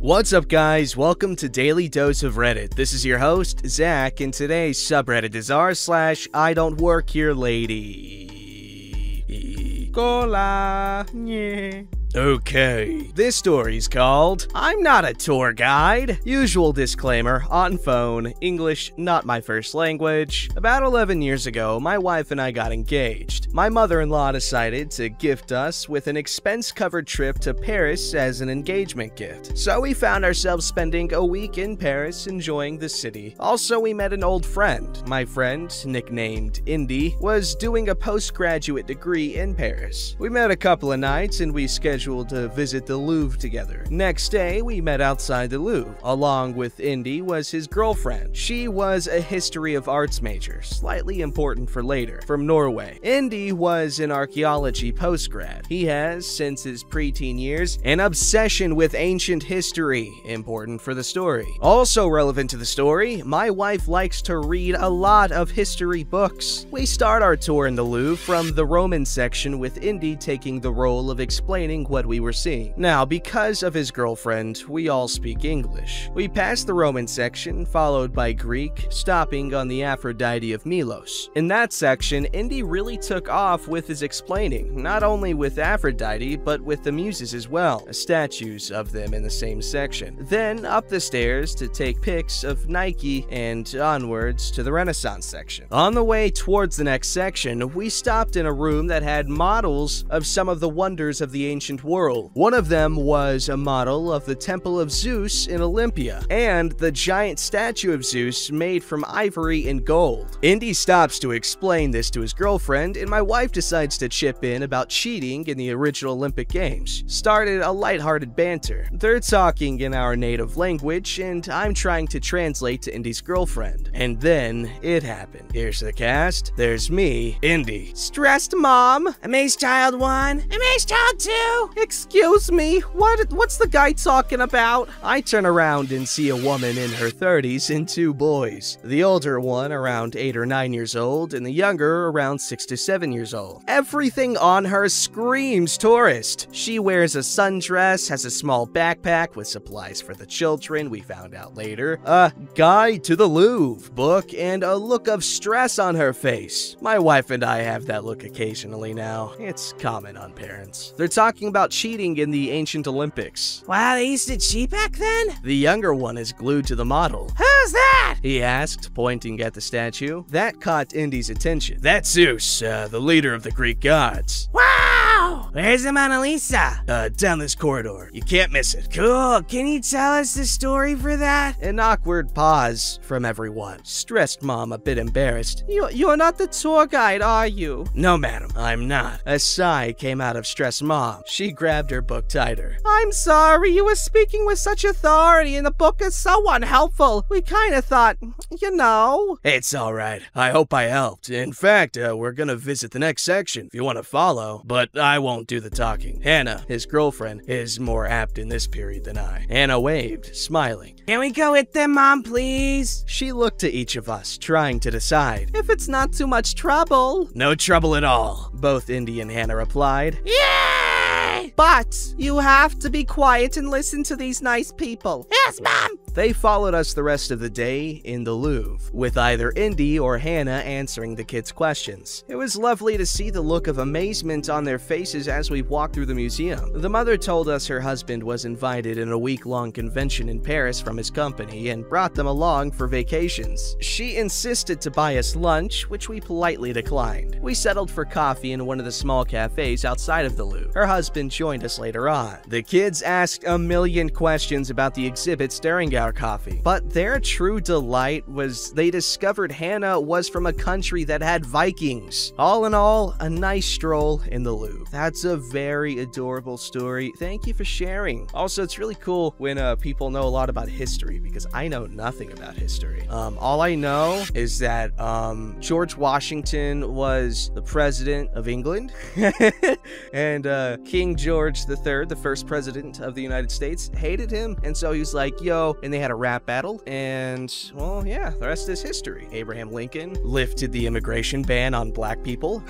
What's up, guys? Welcome to Daily Dose of Reddit. This is your host, Zach, and today's subreddit is r/I don't work here lady. Cola. Yeah. Okay, this story's called I'm Not a Tour Guide. Usual disclaimer, on phone, English not my first language. About 11 years ago, my wife and I got engaged. My mother-in-law decided to gift us with an expense-covered trip to Paris as an engagement gift. So we found ourselves spending a week in Paris enjoying the city. Also, we met an old friend. My friend, nicknamed Indy, was doing a postgraduate degree in Paris. We met a couple of nights and we scheduled to visit the Louvre together. Next day, we met outside the Louvre. Along with Indy was his girlfriend. She was a history of arts major, slightly important for later, from Norway. Indy was an archaeology postgrad. He has, since his preteen years, an obsession with ancient history, important for the story. Also relevant to the story, my wife likes to read a lot of history books. We start our tour in the Louvre from the Roman section with Indy taking the role of explaining what we were seeing. Now, because of his girlfriend, we all speak English. We pass the Roman section, followed by Greek, stopping on the Aphrodite of Milos. In that section, Indy really took off with his explaining, not only with Aphrodite, but with the muses as well, statues of them in the same section. Then up the stairs to take pics of Nike and onwards to the Renaissance section. On the way towards the next section, we stopped in a room that had models of some of the wonders of the ancient world. One of them was a model of the Temple of Zeus in Olympia, and the giant statue of Zeus made from ivory and gold. Indy stops to explain this to his girlfriend, and my wife decides to chip in about cheating in the original Olympic Games. Started a lighthearted banter. They're talking in our native language, and I'm trying to translate to Indy's girlfriend. And then it happened. Here's the cast. There's me, Indy. Stressed mom. Amazed child 1. Amazed child 2. Excuse me, what's the guy talking about? I turn around and see a woman in her 30s and 2 boys. The older one around 8 or 9 years old, and the younger around 6 to 7 years old. Everything on her screams tourist. She wears a sundress, has a small backpack with supplies for the children, we found out later, a Guide to the Louvre book, and a look of stress on her face. My wife and I have that look occasionally now. It's common on parents. They're talking about cheating in the ancient Olympics. Wow, they used to cheat back then? The younger one is glued to the model. Who's that? He asked, pointing at the statue. That caught Indy's attention. That's Zeus, the leader of the Greek gods. Wow! Where's the Mona Lisa? Down this corridor. You can't miss it. Cool. Can you tell us the story for that? An awkward pause from everyone. Stressed mom a bit embarrassed. You're not the tour guide, are you? No, madam, I'm not. A sigh came out of stressed mom. She grabbed her book tighter. I'm sorry, you were speaking with such authority and the book is so unhelpful. We kind of thought, you know. It's alright. I hope I helped. In fact, we're gonna visit the next section if you want to follow, but I won't do the talking. Hannah, his girlfriend, is more apt in this period than I. Hannah waved, smiling. Can we go with them, Mom, please? She looked to each of us, trying to decide. If it's not too much trouble. No trouble at all, both Indy and Hannah replied. Yay! But you have to be quiet and listen to these nice people. Yes, Mom! They followed us the rest of the day in the Louvre, with either Indy or Hannah answering the kids' questions. It was lovely to see the look of amazement on their faces as we walked through the museum. The mother told us her husband was invited in a week-long convention in Paris from his company and brought them along for vacations. She insisted to buy us lunch, which we politely declined. We settled for coffee in one of the small cafes outside of the Louvre. Her husband joined us later on. The kids asked a million questions about the exhibits during our coffee, but their true delight was they discovered Hannah was from a country that had Vikings. All in all, a nice stroll in the Louvre. That's a very adorable story. Thank you for sharing. Also, it's really cool when people know a lot about history, because I know nothing about history. All I know is that George Washington was the president of England, and King George III, the first president of the United States, hated him, and so he was like, yo, and they had a rap battle, and, well, yeah, the rest is history. Abraham Lincoln lifted the immigration ban on black people.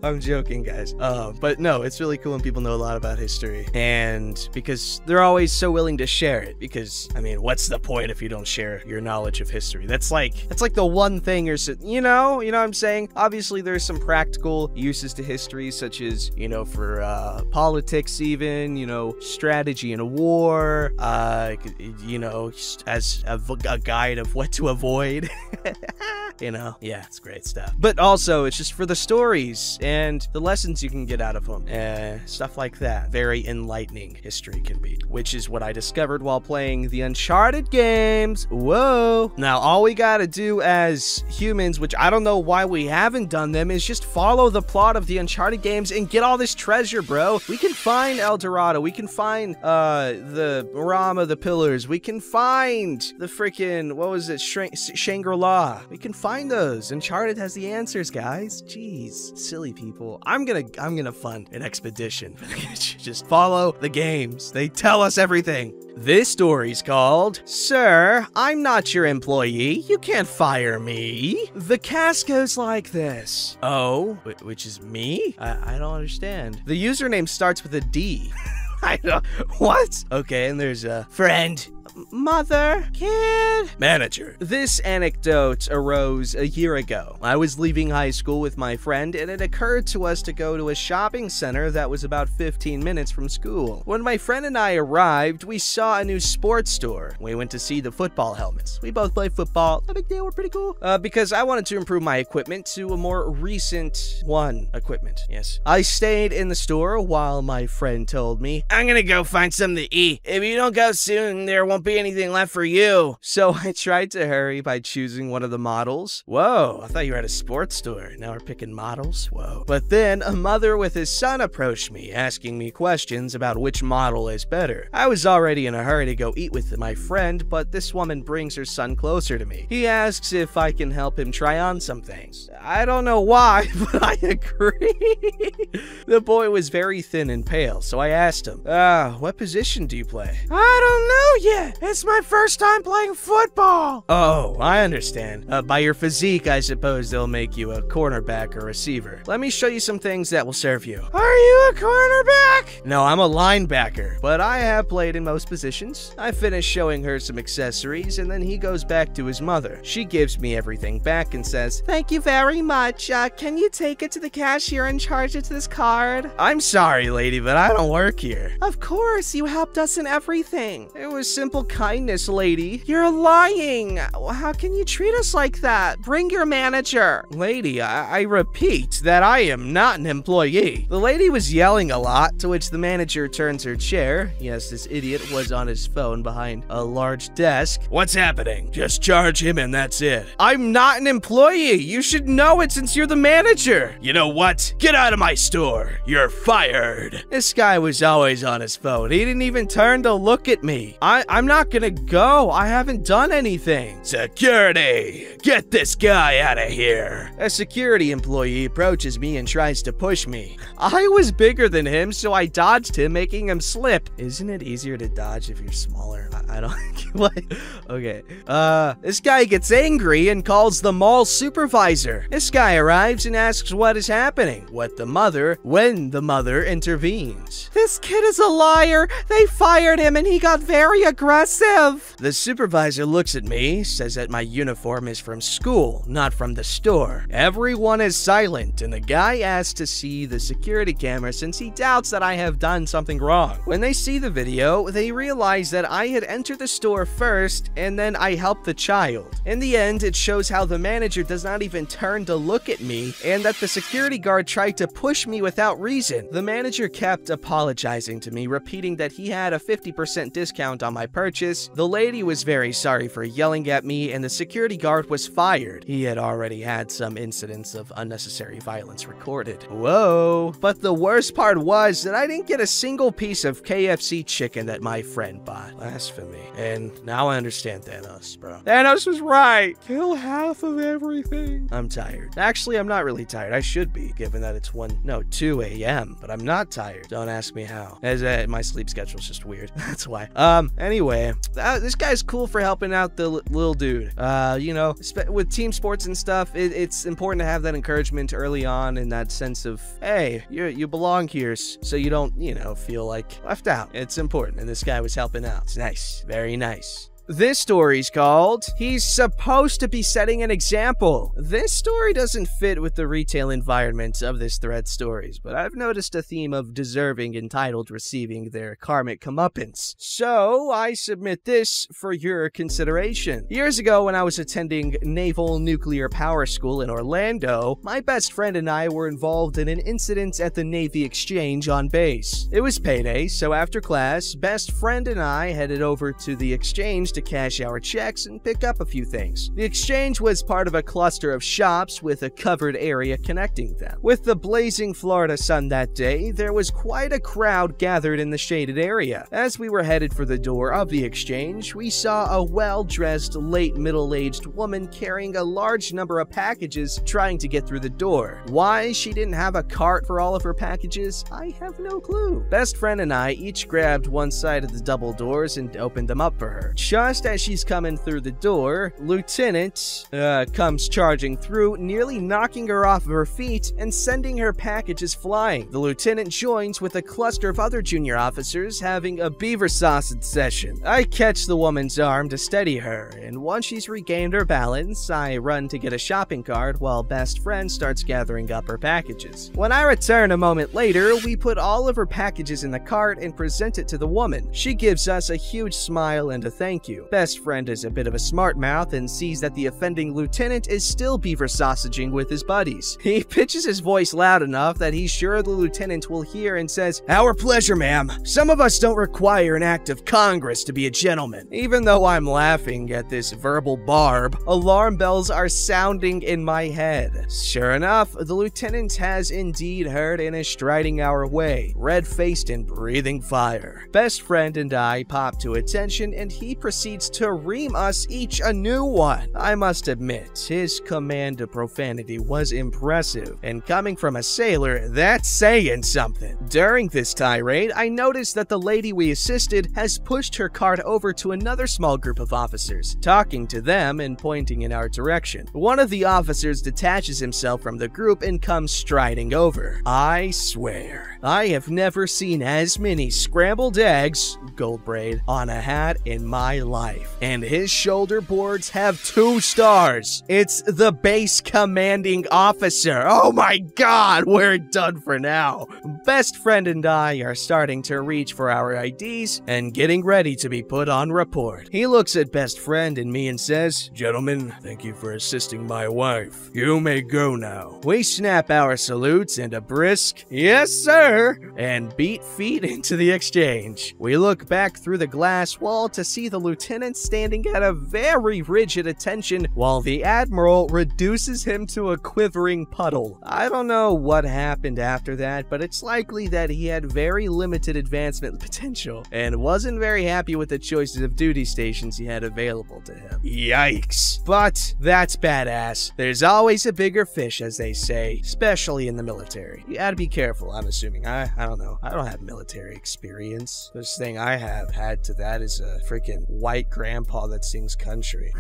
I'm joking, guys. But no, it's really cool when people know a lot about history, and because they're always so willing to share it. Because I mean, what's the point if you don't share your knowledge of history? That's like the one thing you know what I'm saying? Obviously, there's some practical uses to history, such as for politics, even strategy in a war. As a guide of what to avoid. Yeah, it's great stuff. But also, it's just for the stories and the lessons you can get out of them. Stuff like that. Very enlightening history can be, which is what I discovered while playing the Uncharted games. Whoa. Now, all we gotta do as humans, which I don't know why we haven't done them, is just follow the plot of the Uncharted games and get all this treasure, bro. We can find El Dorado. We can find the Rama, the Pillars. We can find the freaking, what was it, Shangri-La. We can find those. Uncharted has the answers, guys. Jeez, silly people. I'm gonna fund an expedition. Just follow the games. They tell us everything. This story's called, Sir, I'm not your employee. You can't fire me. The cast goes like this. Oh, which is me? I don't understand. The username starts with a D. I don't, what? Okay, and there's a friend. Mother, kid, manager. This anecdote arose a year ago. I was leaving high school with my friend, and it occurred to us to go to a shopping center that was about 15 minutes from school. When my friend and I arrived, we saw a new sports store. We went to see the football helmets. We both play football. No big deal, we're pretty cool. Because I wanted to improve my equipment to a more recent equipment. Yes. I stayed in the store while my friend told me, I'm gonna go find something to eat. If you don't go soon, there won't be anything left for you. So I tried to hurry by choosing one of the models. Whoa, I thought you were at a sports store. Now we're picking models? Whoa. But then a mother with his son approached me, asking me questions about which model is better. I was already in a hurry to go eat with my friend, but this woman brings her son closer to me. He asks if I can help him try on some things. I don't know why, but I agree. The boy was very thin and pale, so I asked him, what position do you play? I don't know yet. It's my first time playing football. Oh, I understand. By your physique, I suppose they'll make you a cornerback or receiver. Let me show you some things that will serve you. Are you a cornerback? No, I'm a linebacker, but I have played in most positions. I finished showing her some accessories, and then he goes back to his mother. She gives me everything back and says, thank you very much. Can you take it to the cashier and charge it to this card? I'm sorry, lady, but I don't work here. Of course, you helped us in everything. It was simple kindness, lady. You're lying. How can you treat us like that? Bring your manager. Lady, I repeat that I am not an employee. The lady was yelling a lot, to which the manager turns her chair. Yes, this idiot was on his phone behind a large desk. What's happening? Just charge him and that's it. I'm not an employee. You should know it since you're the manager. You know what? Get out of my store. You're fired. This guy was always on his phone. He didn't even turn to look at me. I'm not gonna go. I haven't done anything. Security! Get this guy out of here. A security employee approaches me and tries to push me. I was bigger than him, so I dodged him, making him slip. Isn't it easier to dodge if you're smaller? I don't... What? Okay. This guy gets angry and calls the mall supervisor. This guy arrives and asks what is happening. When the mother intervenes. This kid is a liar. They fired him and he got very aggressive. The supervisor looks at me, says that my uniform is from school, not from the store. Everyone is silent, and the guy asks to see the security camera since he doubts that I have done something wrong. When they see the video, they realize that I had entered the store first, and then I helped the child. In the end, it shows how the manager does not even turn to look at me, and that the security guard tried to push me without reason. The manager kept apologizing to me, repeating that he had a 50% discount on my purchase. The lady was very sorry for yelling at me, and the security guard was fired. He had already had some incidents of unnecessary violence recorded. Whoa. But the worst part was that I didn't get a single piece of KFC chicken that my friend bought. Blasphemy. And now I understand Thanos, bro. Thanos was right. Kill half of everything. I'm tired. Actually, I'm not really tired. I should be, given that it's 2 a.m., but I'm not tired. Don't ask me how. As my sleep schedule's just weird. That's why. Anyway. Anyway, this guy's cool for helping out the little dude. You know, with team sports and stuff, it's important to have that encouragement early on, in that sense of, hey, you belong here, so you don't, you know, feel like left out. It's important, and this guy was helping out. It's nice. Very nice. This story's called, He's Supposed to Be Setting an Example. This story doesn't fit with the retail environment of this thread stories, but I've noticed a theme of deserving entitled receiving their karmic comeuppance. So I submit this for your consideration. Years ago, when I was attending Naval Nuclear Power School in Orlando, my best friend and I were involved in an incident at the Navy Exchange on base. It was payday, so after class, best friend and I headed over to the exchange to cash our checks and pick up a few things. The exchange was part of a cluster of shops with a covered area connecting them. With the blazing Florida sun that day, there was quite a crowd gathered in the shaded area. As we were headed for the door of the exchange, we saw a well-dressed, late middle-aged woman carrying a large number of packages trying to get through the door. Why she didn't have a cart for all of her packages, I have no clue. Best friend and I each grabbed one side of the double doors and opened them up for her. Just as she's coming through the door, Lieutenant comes charging through, nearly knocking her off of her feet and sending her packages flying. The lieutenant joins with a cluster of other junior officers having a beaver sausage session. I catch the woman's arm to steady her, and once she's regained her balance, I run to get a shopping cart while best friend starts gathering up her packages. When I return a moment later, we put all of her packages in the cart and present it to the woman. She gives us a huge smile and a thank you. Best friend is a bit of a smart mouth and sees that the offending lieutenant is still beaver sausaging with his buddies. He pitches his voice loud enough that he's sure the lieutenant will hear and says, "Our pleasure, ma'am. Some of us don't require an act of Congress to be a gentleman." Even though I'm laughing at this verbal barb, alarm bells are sounding in my head. Sure enough, the lieutenant has indeed heard and is striding our way, red-faced and breathing fire. Best friend and I pop to attention, and he proceeds to ream us each a new one. I must admit, his command of profanity was impressive, and coming from a sailor, that's saying something. During this tirade, I noticed that the lady we assisted has pushed her cart over to another small group of officers, talking to them and pointing in our direction. One of the officers detaches himself from the group and comes striding over. I swear, I have never seen as many scrambled eggs, gold braid, on a hat in my life. And his shoulder boards have 2 stars. It's the base commanding officer. Oh my god, we're done for now. Best friend and I are starting to reach for our IDs and getting ready to be put on report. He looks at best friend and me and says, "Gentlemen, thank you for assisting my wife. You may go now." We snap our salutes and a brisk, "Yes, sir," and beat feet into the exchange. We look back through the glass wall to see the lieutenant standing at a very rigid attention while the admiral reduces him to a quivering puddle. I don't know what happened after that, but it's likely that he had very limited advancement potential and wasn't very happy with the choices of duty stations he had available to him. Yikes. But that's badass. There's always a bigger fish, as they say, especially in the military. You gotta be careful, I'm assuming. I don't know. I don't have military experience. This thing I have had to that is a freaking white grandpa that sings country.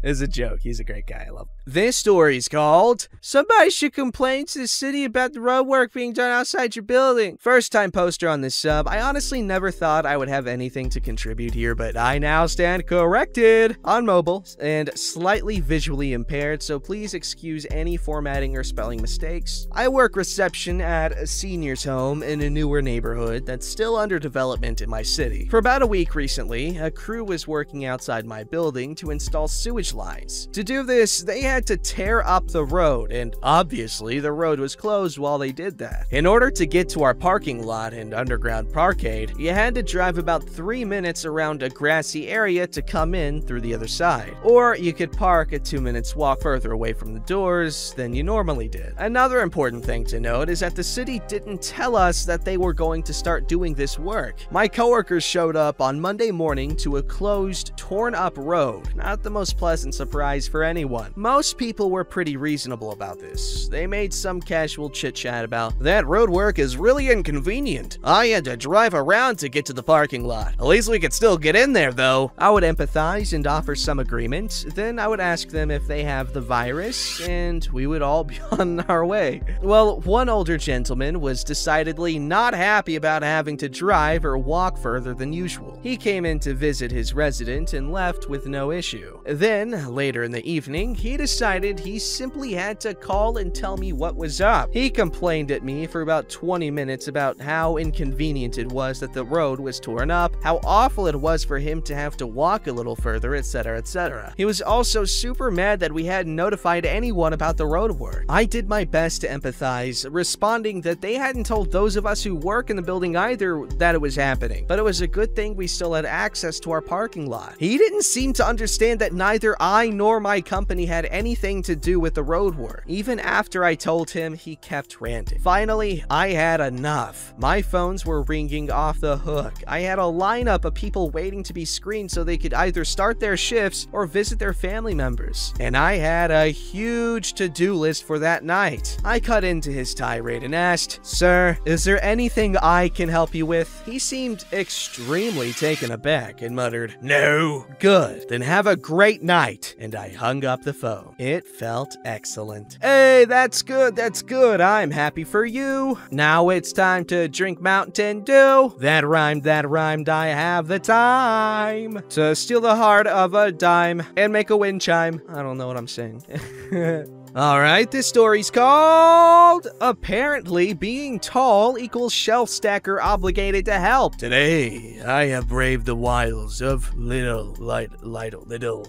It's a joke. He's a great guy. I love him. This story's called, Somebody Should Complain to the City About the Road Work Being Done Outside Your Building. First time poster on this sub. I honestly never thought I would have anything to contribute here, but I now stand corrected. On mobile and slightly visually impaired, so please excuse any formatting or spelling mistakes. I work reception at a senior's home in a newer neighborhood that's still under development in my city. For about a week recently, a crew was working outside my building to install sewage lines. To do this, they had to tear up the road, and obviously the road was closed while they did that. In order to get to our parking lot and underground parkade, you had to drive about 3 minutes around a grassy area to come in through the other side. Or you could park a 2 minutes walk further away from the doors than you normally did. Another important thing to note is that the city didn't tell us that they were going to start doing this work. My coworkers showed up on Monday morning morning to a closed, torn-up road. Not the most pleasant surprise for anyone. Most people were pretty reasonable about this. They made some casual chit-chat about, "That road work is really inconvenient. I had to drive around to get to the parking lot. At least we could still get in there, though." I would empathize and offer some agreement. Then I would ask them if they have the virus, and we would all be on our way. Well, one older gentleman was decidedly not happy about having to drive or walk further than usual. He came in to visit his resident and left with no issue. Then, later in the evening, he decided he simply had to call and tell me what was up. He complained at me for about 20 minutes about how inconvenient it was that the road was torn up, how awful it was for him to have to walk a little further, etc., etc. He was also super mad that we hadn't notified anyone about the road work. I did my best to empathize, responding that they hadn't told those of us who work in the building either that it was happening, but it was a good thing we still had access to our parking lot. He didn't seem to understand that neither I nor my company had anything to do with the road work. Even after I told him, he kept ranting. Finally, I had enough. My phones were ringing off the hook. I had a lineup of people waiting to be screened so they could either start their shifts or visit their family members. And I had a huge to-do list for that night. I cut into his tirade and asked, "Sir, is there anything I can help you with?" He seemed extremely taken aback and muttered, "No." "Good, then have a great night." And I hung up the phone. It felt excellent. Hey, that's good, that's good. I'm happy for you. Now it's time to drink Mountain Dew. That rhymed, I have the time to steal the heart of a dime and make a wind chime. I don't know what I'm saying. Alright, this story's called Apparently Being Tall Equals Shelf Stacker Obligated to Help. Today, I have braved the wiles of Lidl,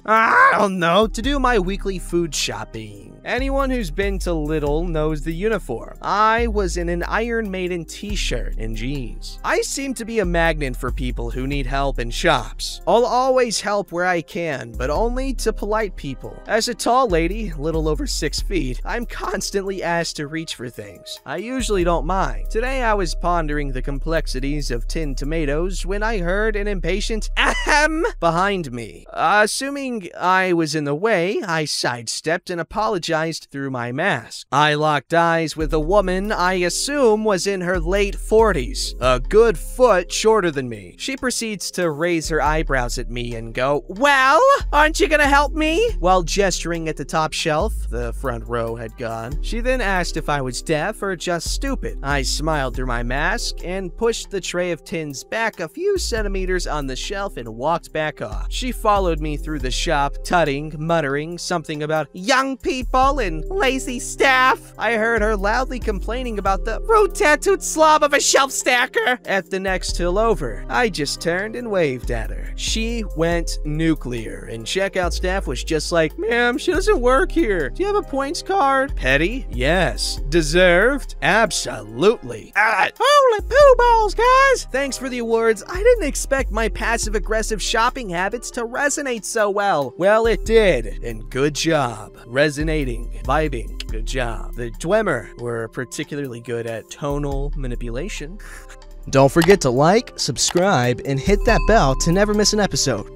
I don't know, to do my weekly food shopping. Anyone who's been to Lidl knows the uniform. I was in an Iron Maiden t-shirt and jeans. I seem to be a magnet for people who need help in shops. I'll always help where I can, but only to polite people. As a tall lady, little over 6 feet, I'm constantly asked to reach for things. I usually don't mind. Today I was pondering the complexities of tinned tomatoes when I heard an impatient ahem behind me. Assuming I was in the way, I sidestepped and apologized through my mask. I locked eyes with a woman I assume was in her late 40s, a good foot shorter than me. She proceeds to raise her eyebrows at me and go, "Well, aren't you gonna help me?" While gesturing at the top shelf, the front row had gone. She then asked if I was deaf or just stupid. I smiled through my mask and pushed the tray of tins back a few centimeters on the shelf and walked back off. She followed me through the shop, tutting, muttering something about young people and lazy staff. I heard her loudly complaining about the rude tattooed slob of a shelf stacker at the next hill over. I just turned and waved at her. She went nuclear, and checkout staff was just like, "Ma'am, she doesn't work here. Do you have a points card?" Petty? Yes. Deserved? Absolutely. Holy poo balls, guys! Thanks for the awards. I didn't expect my passive-aggressive shopping habits to resonate so well. Well, it did, and good job. Resonating, vibing, good job. The Dwemer were particularly good at tonal manipulation. Don't forget to like, subscribe, and hit that bell to never miss an episode.